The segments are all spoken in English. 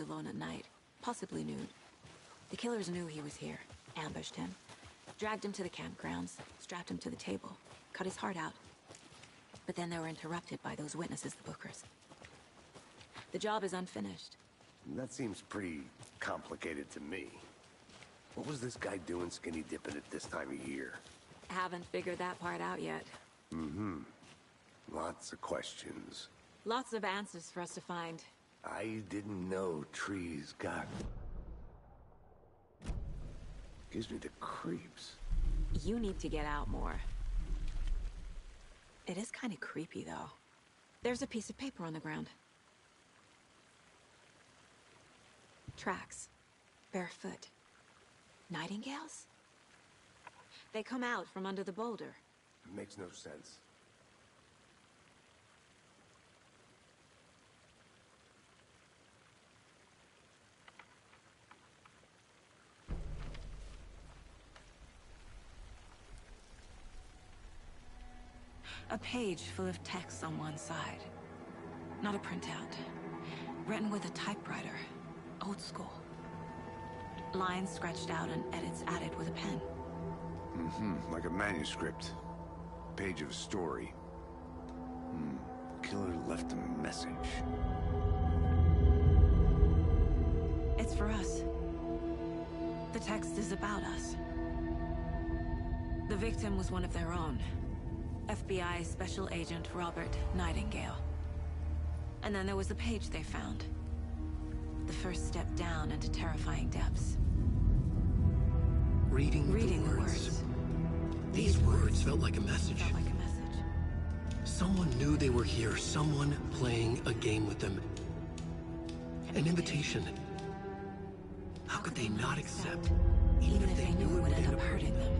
alone at night, possibly nude. The killers knew he was here, ambushed him, dragged him to the campgrounds, strapped him to the table, cut his heart out. But then they were interrupted by those witnesses, the Bookers. The job is unfinished. That seems pretty complicated to me. What was this guy doing skinny dipping at this time of year? Haven't figured that part out yet. Lots of questions. Lots of answers for us to find. I didn't know trees got... Gives me the creeps. You need to get out more. It is kind of creepy, though. There's a piece of paper on the ground. Tracks. Barefoot. Nightingales? They come out from under the boulder. It makes no sense. A page full of text on one side. Not a printout. Written with a typewriter. Old school. Lines scratched out and edits added with a pen. Like a manuscript. Page of a story. Killer left a message. It's for us. The text is about us. The victim was one of their own. FBI Special Agent Robert Nightingale. And then there was the page they found. The first step down into terrifying depths. Reading the words. These words felt like a message. Felt like a message. Someone knew they were here, someone playing a game with them. An invitation. How could they not accept, even if they knew it would end up hurting them?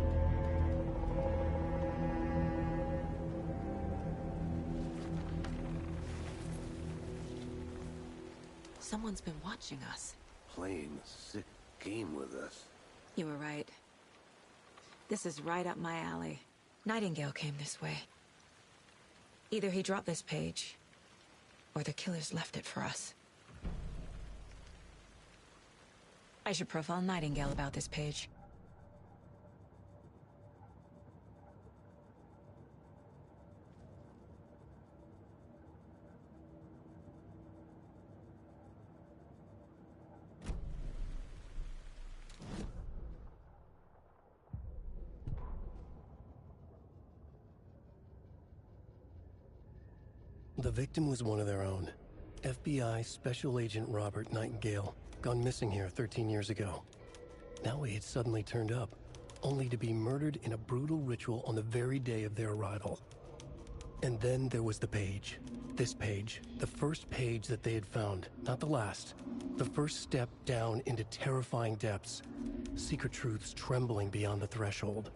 Someone's been watching us. Playing a sick game with us. You were right. This is right up my alley. Nightingale came this way. Either he dropped this page, or the killers left it for us. I should profile Nightingale about this page. The victim was one of their own. FBI Special Agent Robert Nightingale, gone missing here 13 years ago. Now he had suddenly turned up, only to be murdered in a brutal ritual on the very day of their arrival. And then there was the page. This page, the first page that they had found, not the last. The first step down into terrifying depths. Secret truths trembling beyond the threshold.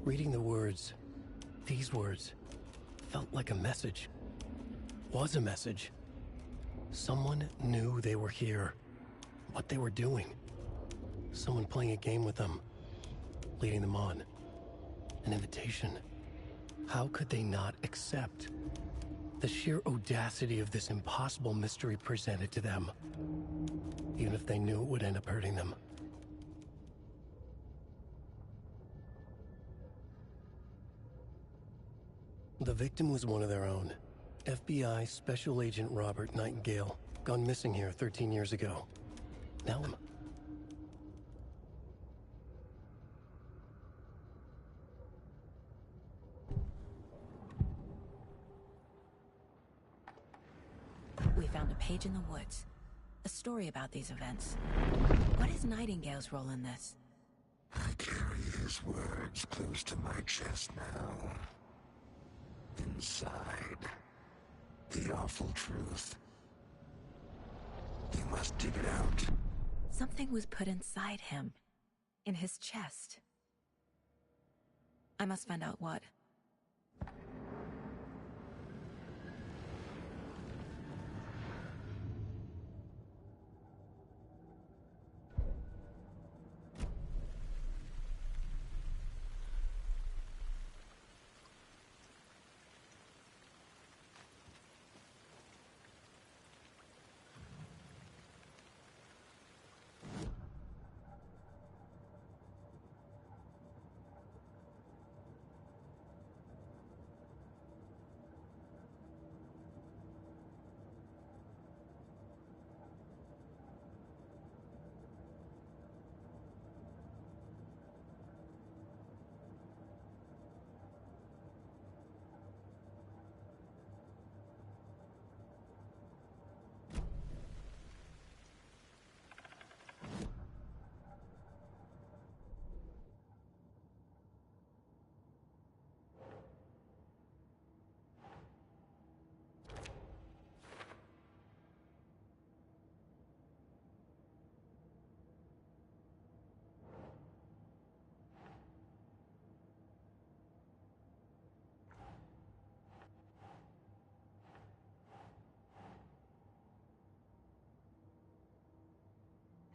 Reading the words, these words, felt like a message. Was a message. Someone knew they were here. What they were doing. Someone playing a game with them. Leading them on. An invitation. How could they not accept? The sheer audacity of this impossible mystery presented to them. Even if they knew it would end up hurting them. The victim was one of their own. FBI Special Agent Robert Nightingale, gone missing here 13 years ago. Now We found a page in the woods. A story about these events. What is Nightingale's role in this? I carry his words close to my chest now. Inside, the awful truth. You must dig it out. Something was put inside him. In his chest. I must find out what.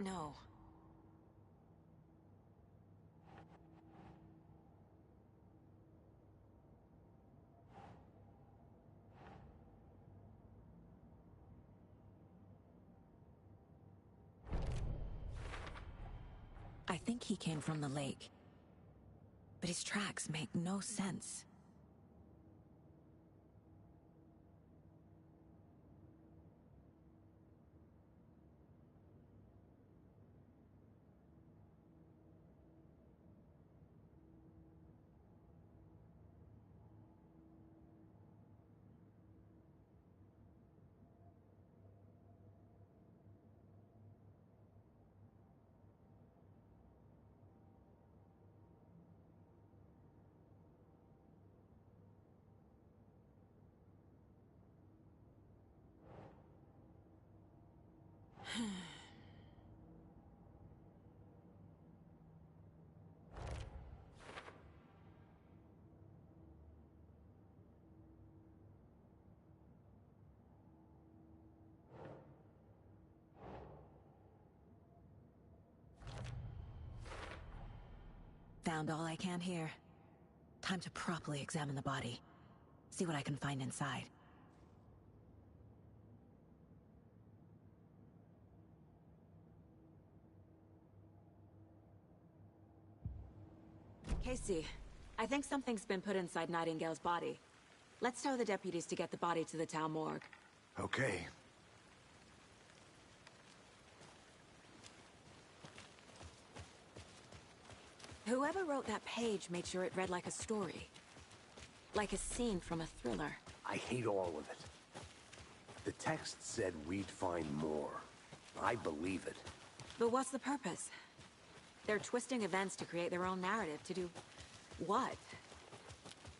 know. I think he came from the lake. But his tracks make no sense. Found all I can here. Time to properly examine the body. See what I can find inside. Casey, I think something's been put inside Nightingale's body. Let's tell the deputies to get the body to the town morgue. Okay. Whoever wrote that page made sure it read like a story. Like a scene from a thriller. I hate all of it. The text said we'd find more. I believe it. But what's the purpose? They're twisting events to create their own narrative. To do what?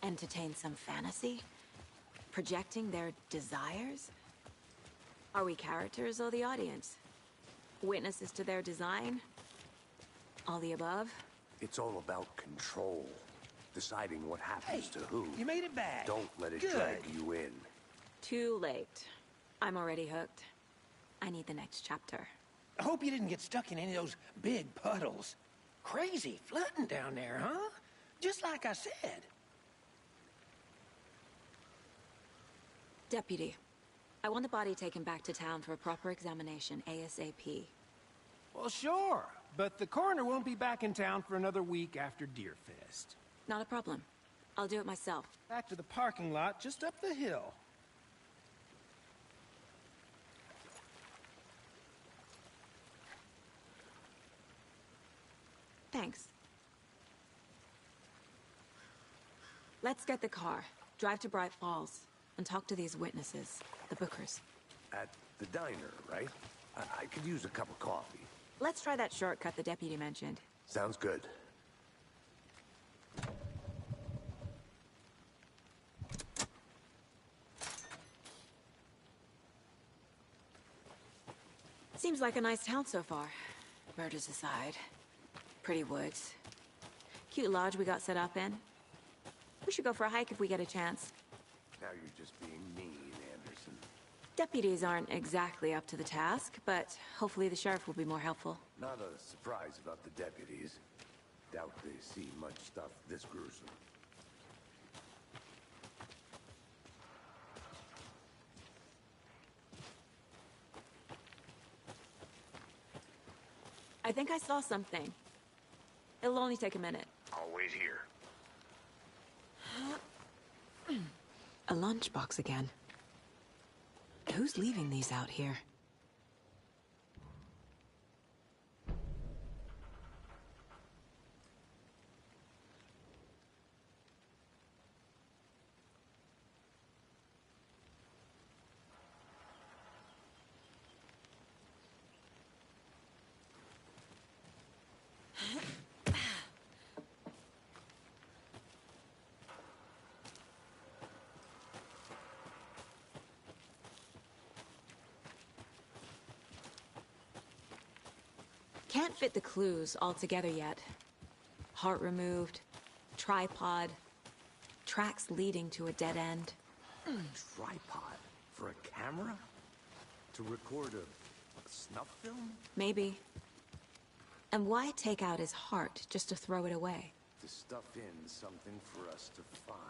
Entertain some fantasy? Projecting their desires? Are we characters or the audience? Witnesses to their design? All the above? It's all about control. Deciding what happens to who. You made it back. Don't let it Good. drag you in. Too late. I'm already hooked. I need the next chapter. I hope you didn't get stuck in any of those big puddles. Crazy flooding down there, huh? Just like I said. Deputy, I want the body taken back to town for a proper examination ASAP. Well, sure. But the coroner won't be back in town for another week after Deerfest. Not a problem. I'll do it myself. Back to the parking lot just up the hill. Thanks. Let's get the car, drive to Bright Falls, and talk to these witnesses, the Bookers. At the diner, right? I could use a cup of coffee. Let's try that shortcut the deputy mentioned. Sounds good. Seems like a nice town so far. Murders aside. Pretty woods. Cute lodge we got set up in. We should go for a hike if we get a chance. Now you're just being mean, Anderson. Deputies aren't exactly up to the task, but hopefully the sheriff will be more helpful. Not a surprise about the deputies. Doubt they see much stuff this gruesome. I think I saw something. It'll only take a minute. I'll wait here. A lunchbox again. Who's leaving these out here? Can't fit the clues all together yet. Heart removed, tripod, tracks leading to a dead end. Tripod? For a camera? To record a snuff film? Maybe. And why take out his heart just to throw it away? To stuff in something for us to find.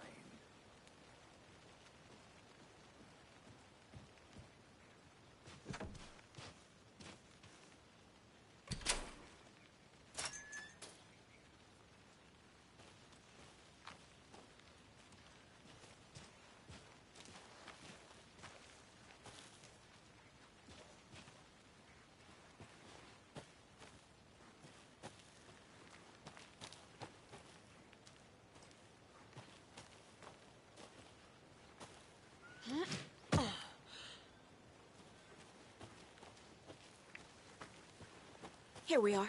Here we are.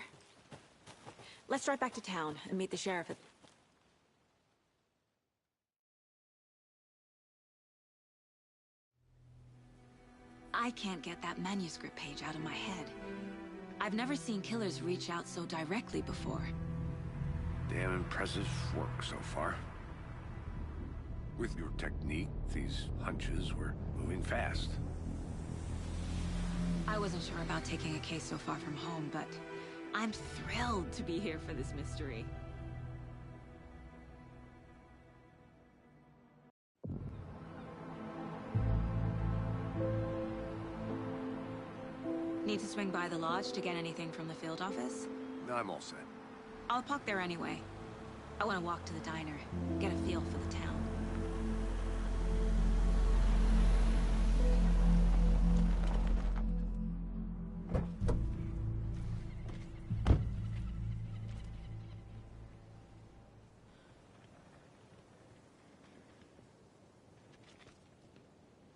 Let's drive back to town and meet the sheriff at... I can't get that manuscript page out of my head. I've never seen killers reach out so directly before. Damn impressive work so far. With your technique, these hunches were moving fast. I wasn't sure about taking a case so far from home, but I'm thrilled to be here for this mystery. Need to swing by the lodge to get anything from the field office? No, I'm all set. I'll park there anyway. I want to walk to the diner, get a feel for the town.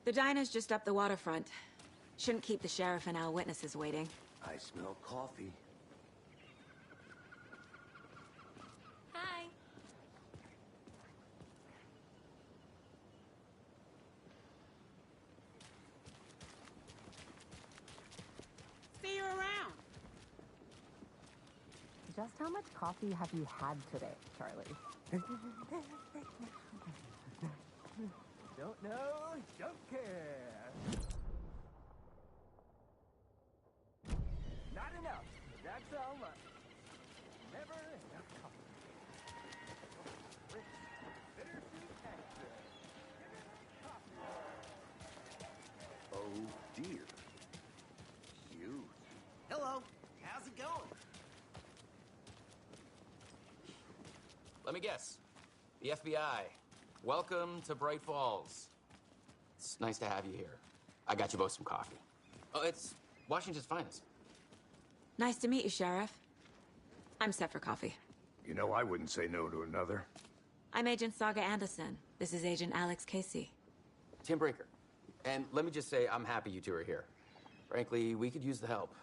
The diner's just up the waterfront. Shouldn't keep the sheriff and our witnesses waiting. I smell coffee. Hi. See you around. Just how much coffee have you had today, Charlie? Don't know, don't care. Not enough. That's all much. Never enough coffee. Rich, bittersweet extra. Oh dear. Cute. Hello. How's it going? Let me guess. The FBI. Welcome to Bright Falls. It's nice to have you here. I got you both some coffee. Oh, it's Washington's finest. Nice to meet you, Sheriff. I'm set for coffee. You know, I wouldn't say no to another. I'm Agent Saga Anderson. This is Agent Alex Casey. Tim Breaker. And let me just say, I'm happy you two are here. Frankly, we could use the help.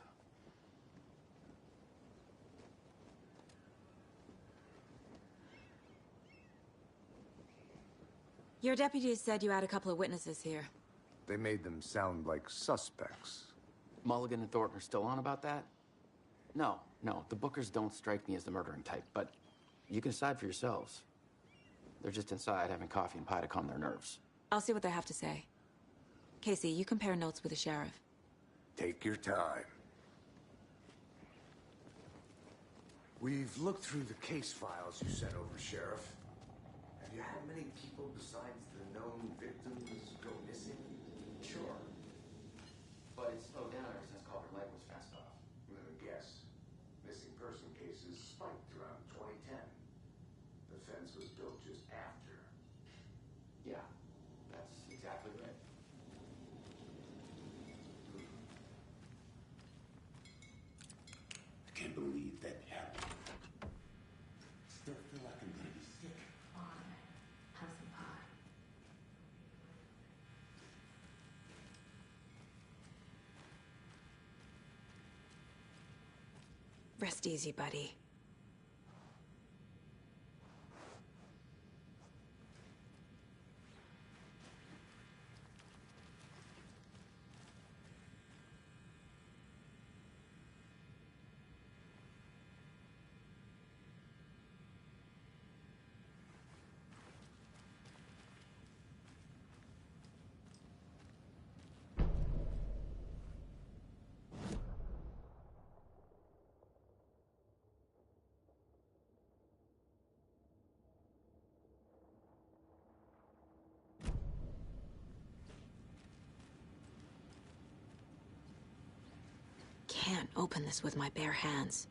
Your deputies said you had a couple of witnesses here. They made them sound like suspects. Mulligan and Thornton are still on about that? No, the Bookers don't strike me as the murdering type, but you can decide for yourselves. They're just inside having coffee and pie to calm their nerves. I'll see what they have to say. Casey, you compare notes with the sheriff. Take your time. We've looked through the case files you sent over, Sheriff. Have you had many people besides the known victims go missing? Sure. But it's slowed down ever since Culver Lake was fenced off. Let me guess. Missing person cases spiked around 2010. The fence was built just after. Yeah, that's exactly right. I can't believe that happened. Still feel like I'm gonna be sick. Have some pie. Rest easy, buddy. can't open this with my bare hands.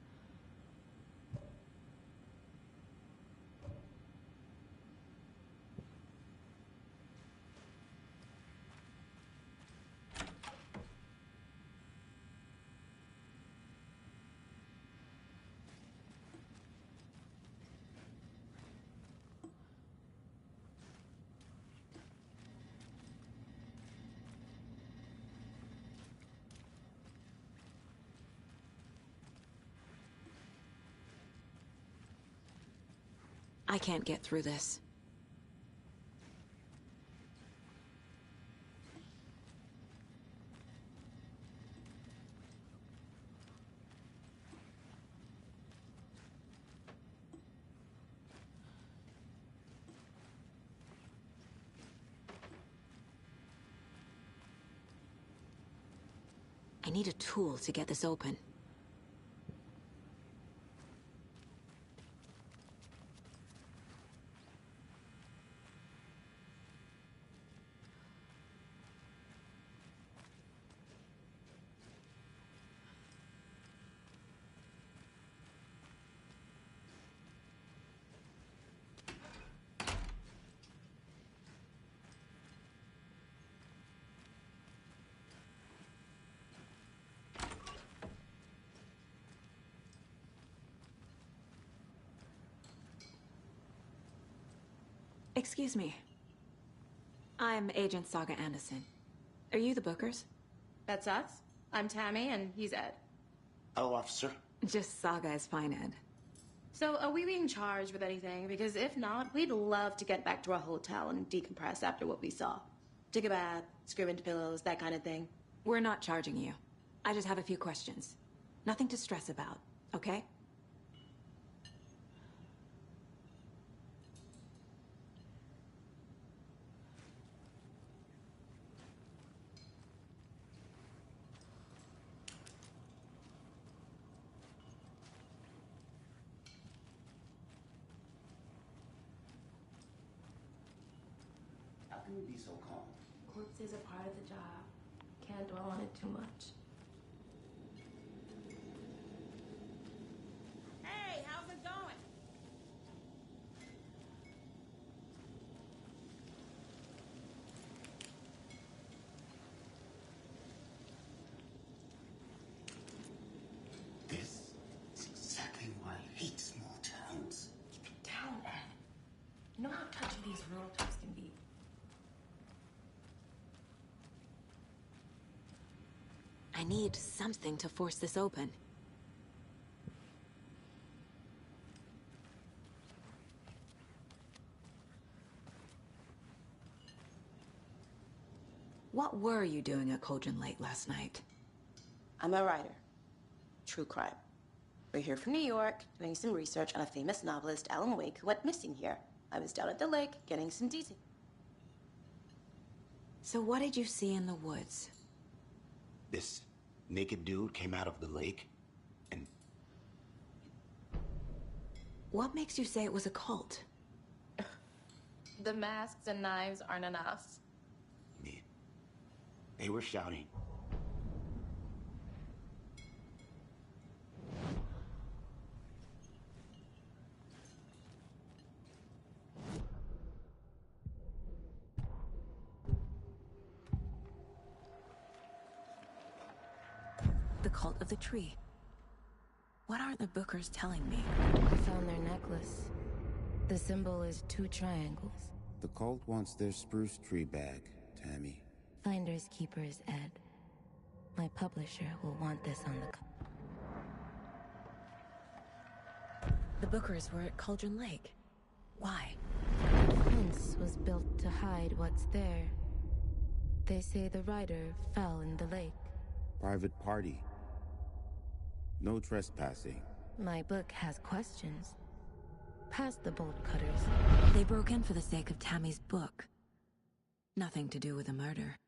I can't get through this. I need a tool to get this open. Excuse me. I'm Agent Saga Anderson. Are you the Bookers? That's us. I'm Tammy, and he's Ed. Hello, officer. Just Saga is fine, Ed. So, are we being charged with anything? Because if not, we'd love to get back to our hotel and decompress after what we saw. Take a bath, scream into pillows, that kind of thing. We're not charging you. I just have a few questions. Nothing to stress about, okay? How can you be so calm? Corpses are part of the job. Can't dwell on it too much. Hey, how's it going? This is exactly why I hate small towns. Keep it down, Ed. You know how touchy these rural types can be. I need something to force this open. What were you doing at Cauldron Lake last night? I'm a writer. True crime. We're here from New York, doing some research on a famous novelist, Alan Wake, who went missing here. I was down at the lake, getting some details. So what did you see in the woods? This naked dude came out of the lake, and What makes you say it was a cult? The masks and knives aren't enough. they were shouting. The cult of the tree. What aren't the Bookers telling me? I found their necklace. The symbol is 2 triangles. The cult wants their spruce tree back, Tammy. Finders keepers, Ed. My publisher will want this on the... The Bookers were at Cauldron Lake. Why? The fence was built to hide what's there. They say the writer fell in the lake. Private party. No trespassing. My book has questions. Past the bolt cutters. They broke in for the sake of Tammy's book. Nothing to do with a murder.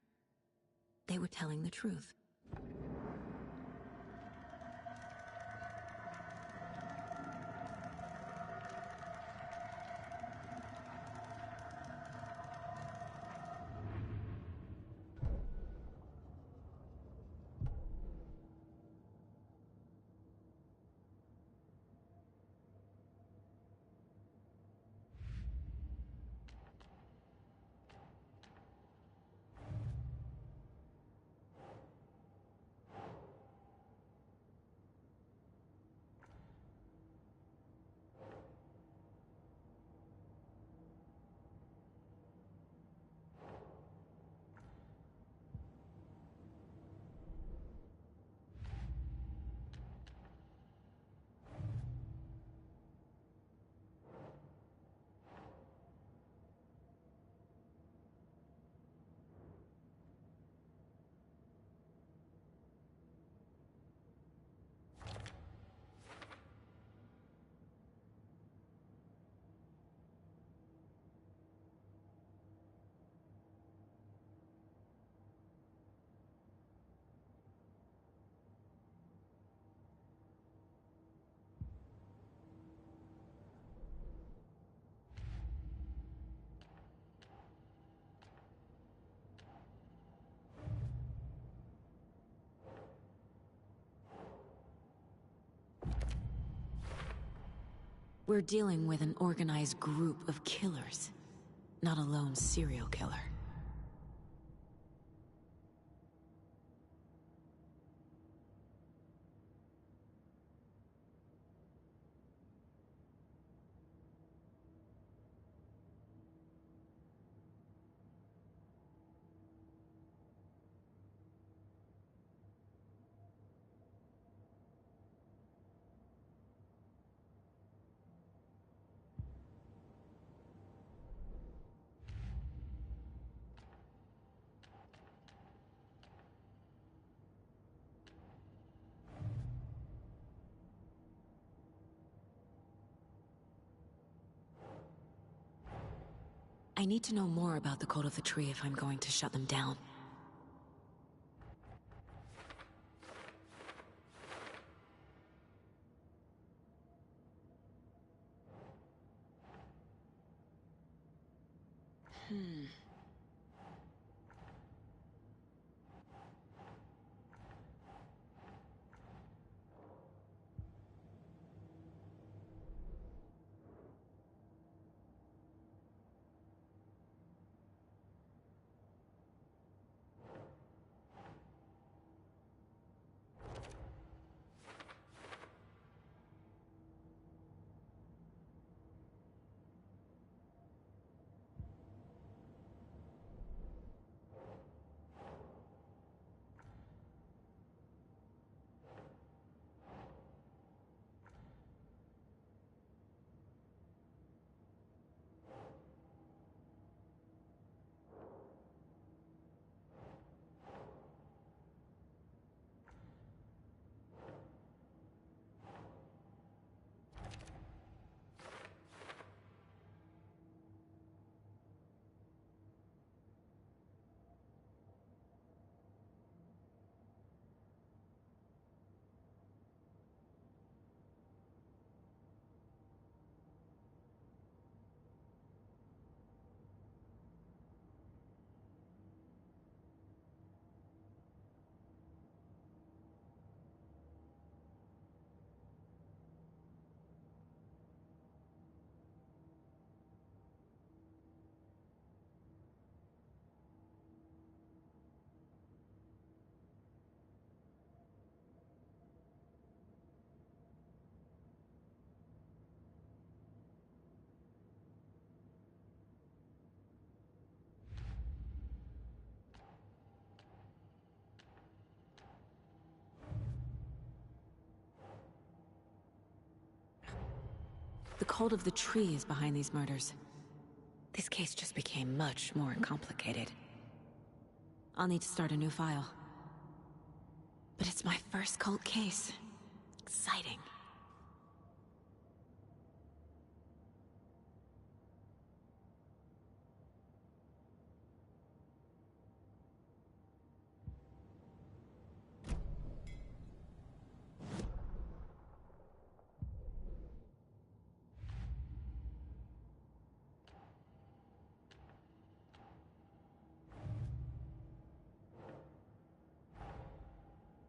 They were telling the truth. We're dealing with an organized group of killers, not a lone serial killer. I need to know more about the Cult of the Tree if I'm going to shut them down. The Cult of the Tree is behind these murders. This case just became much more complicated. I'll need to start a new file. But it's my first cult case. Exciting.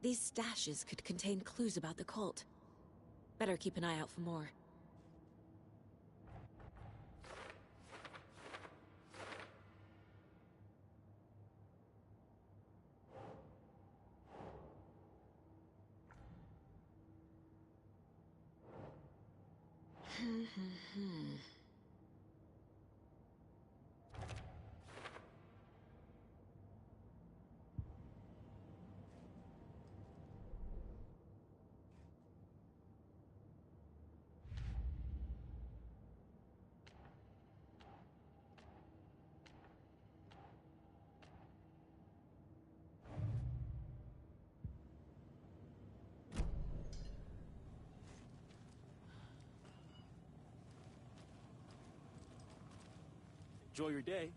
These stashes could contain clues about the cult. Better keep an eye out for more. Enjoy your day.